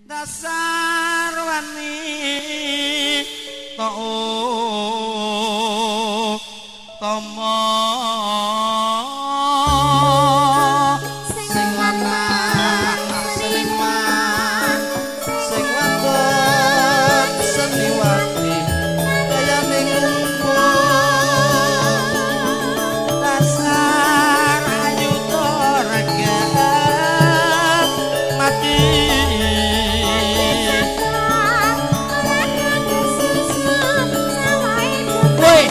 dasar wani to'o tomo sing lanang seniman sing wadon seniwati kaya ning dasar ayu torega mati woi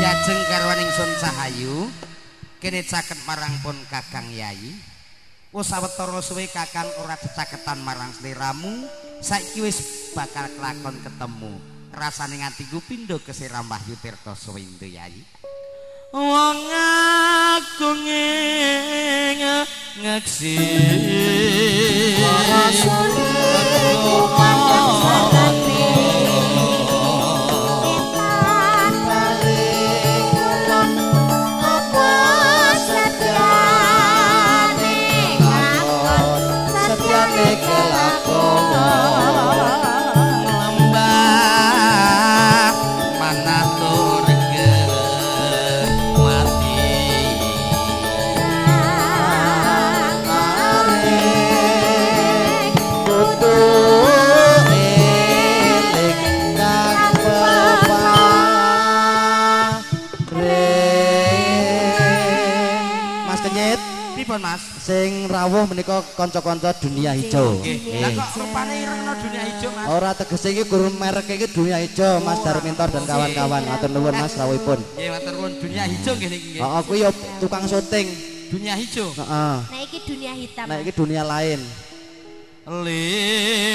jajeng garwaning Sun Sahayu kene caket marang pun Kakang Yayi wis sawetara suwe Kakang ora cecaketan marang sliramu saiki wis bakal kelakon ketemu rasane ngatiku pindho kesiram Wahyu Tirta Suwindo Yayi wong agung ngeksi lembah manah turga mati Mas Kenyit pripun Mas sing rawuh menika kanca-kanca dunia hijau. lah kok rupane irengno dunia ijo Mas Ora tegese iki guru merek iki dunia hijau Mas Darmintor dan kawan-kawan. Matur nuwun Mas rawuhipun. nggih matur nuwun dunia ijo nggih niki nggih Heeh kuwi ya tukang syuting. dunia ijo Heeh. Nah iki dunia hitam. Nah iki dunia lain.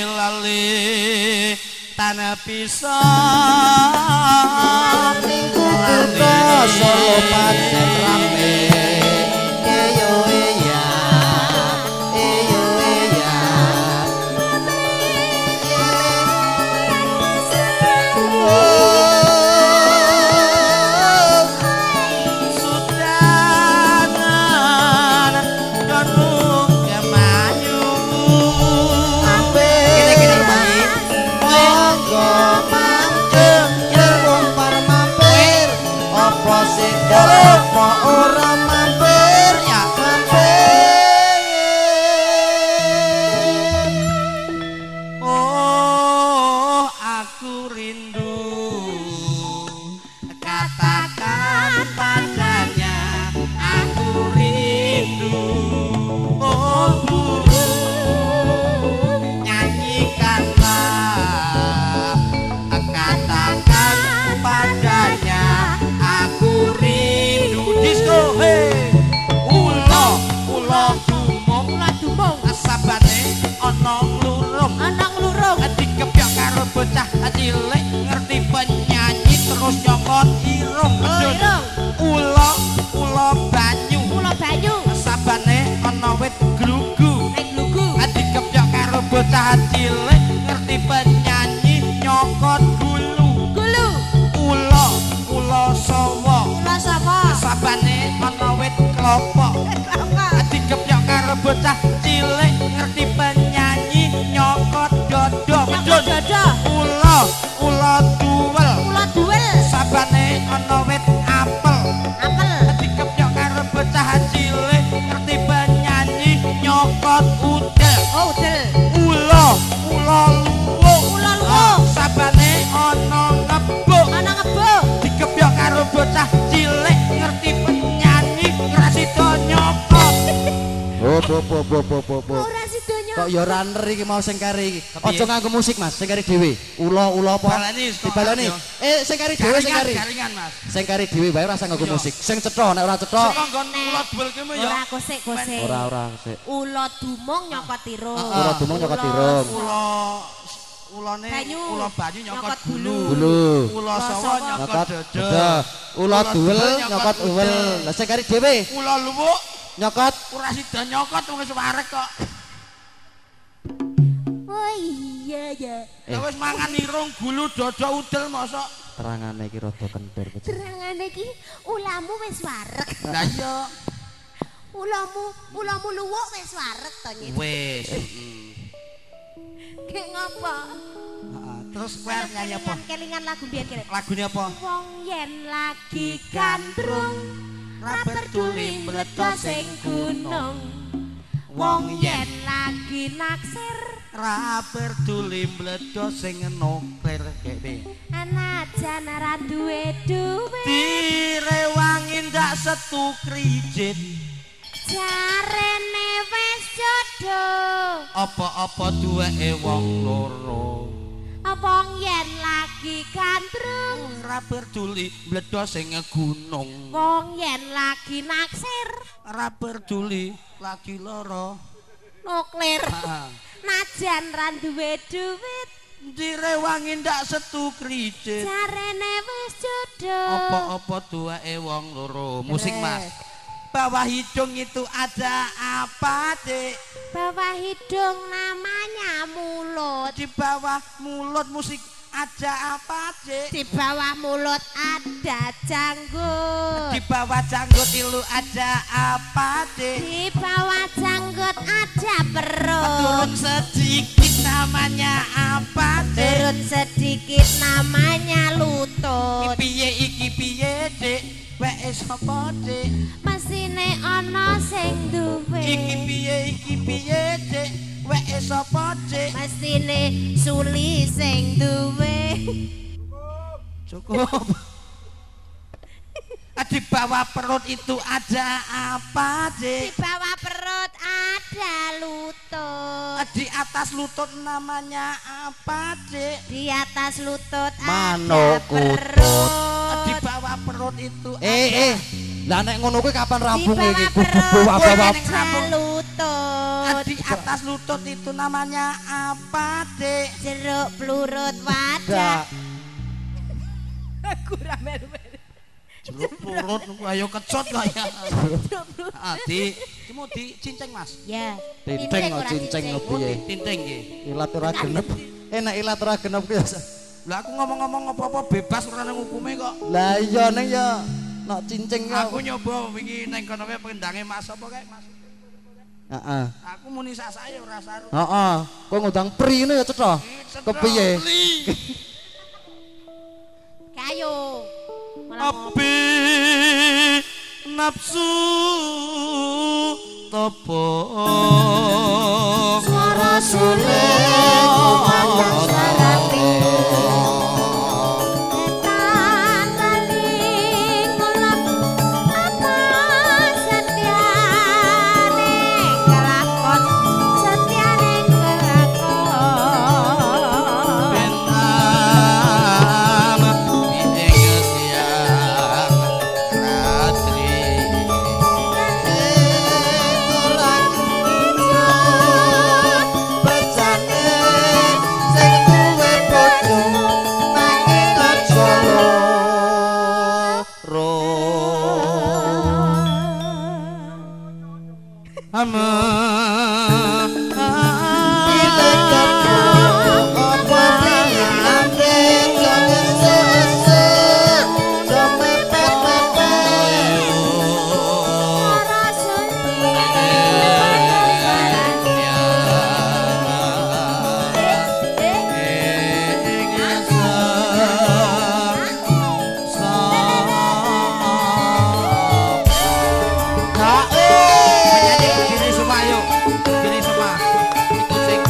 lali tanah pisang Kukuka solo pancen rame. Eyo eya. Eyo eya. sudanan kanung kemayu Gini Mami. Monggo manjing wong para mampir. Apa sing apa ora mampir ya mampir. oh aku rindu katakan padanya aku rindu oh guru nyanyikanlah katakan padanya aku rindu disco hey ulo dumung sabane ana nglurung dikepyok karo bocah cilik ngerti penyanyi terus nyokot irung ulo banyu sabane ana wit glugu dikepyok karo bocah cilik ngerti penyanyi nyokot gulu ulo sawa sabane ana wit klopo dikepyok karo bocah cilik ngerti penyanyi nyokot dodong ulo duwel sabane ana wit apel dikepyok karo bocah cilik ngerti penyanyi nyokot udel ulo luwuk sabane ana ngebuk dikepyok karo bocah cilik ngerti penyanyi ngrasida nyokot Bo. Kok ya ora ner iki mau sing kari iki. Aja nganggo musik Mas, sing kari dhewe. Ula apa? Dibalani. Sing kari dhewe sing kari. Garingan Mas. Sing kari dhewe wae ora usah nganggo musik. Sing cetha nek ora cetha. Sing nggon ulo duel ki ya. Ora kosek. Ora sik. Ula dumung nyokot irung. Ula dumung nyokot irung. Ulone Banyu. ulo banyu nyokot bulu. Ulo sawa nyokot dada. Ula duwel nyokot uwel. Lah sing kari dhewe Ulo luwuk nyokot ora sida nyokot wis warek kok. Oh iya ya. Ya wis mangan irung gulu dada udel mosok Terangane iki rada kentir. Terangane iki ulamu wis wareg. Lah iya. Ulamu luwuk wis wareg to nyit. Wis. Kek ngopo? Heeh. Terus kowe arep nyanyi apa? Kelingan lagu biyen kira. Lagune apa? Wong yen lagi gandrung ra peduli meledos sing gunung. Wong yen lagi naksir Ra peduli mledos sing nuklir kene. anajan ra duwe duwe. Direwangi ndak setu krijit. Jarene wis jodoh. Apa-apa duweke wong loro. Wong yen lagi gandrung. Ra peduli mledos sing gunung. Wong yen lagi naksir Ra peduli lagi loro. nuklir. Heeh. Najan ra duwe duit. Direwangi ndak setu krijit. Jarene wis jodoh. Apa-apa duweke wong loro. Musik Mas. Bawah hidung itu ada apa, Dek? Bawah hidung namanya mulut. Di bawah mulut musik ada apa, Dek? Di bawah mulut ada janggut. Di bawah janggut itu ada apa, Dek? Di bawah janggut ada perut. Turun sedikit namanya apa, Dek? Turun sedikit namanya lutut. Iki piye, Dek? Weke sapa, Dek? Mesine ana sing duwe. Iki piye, Dek? Weke sapa, Dek? Mesine suli sing duwe. Cukup. Di bawah perut itu ada apa, Di Dek? bawah perut ada lutut. Di atas lutut namanya apa, Dek? Di atas lutut Manuk ada perut. Di bawah perut itu Lah nek ngono kuwi kapan Di rampung iki? bawah Kudu perut bawa ada lutut. di atas lutut itu namanya apa, Dek? Jeruk pelurut wadah. Aku jeruk perut ayo kecut kok ya. Mau dicinceng, Mas. Ya. Tinteng kok cinceng piye? Tinting nggih. Ilat ora genep. Enak ilat ora genep kuwi. Lah aku ngomong-ngomong apa-apa bebas ora nang hukume kok. Lah iya ning ya nek cinceng ya. Aku nyoba wingi nang kono wae pendange Mas apa kae, Mas? Heeh. Aku muni sak saya ora saru. Heeh. Kowe ngundang pri ngene ya cetha. Kepiye? Kayu. Api nafsu topo Suara sulit kumandang sarapi. Etan balik ngulap apa setiane kelakon. Setiane kelakon. benam ing siang ratri Bacane sing duwe bojo nanging aja loro. ama Suara Penyanyi berdiri semua yuk. Berdiri semua. Ikut sing.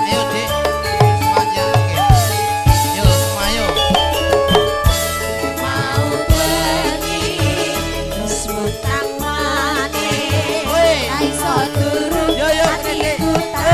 Ayo, Dik. Semuanya. Oke. Yuk, semua yuk. mau pergi Sutang manis Aiso turun Yo, yo, hatiku Dek. tak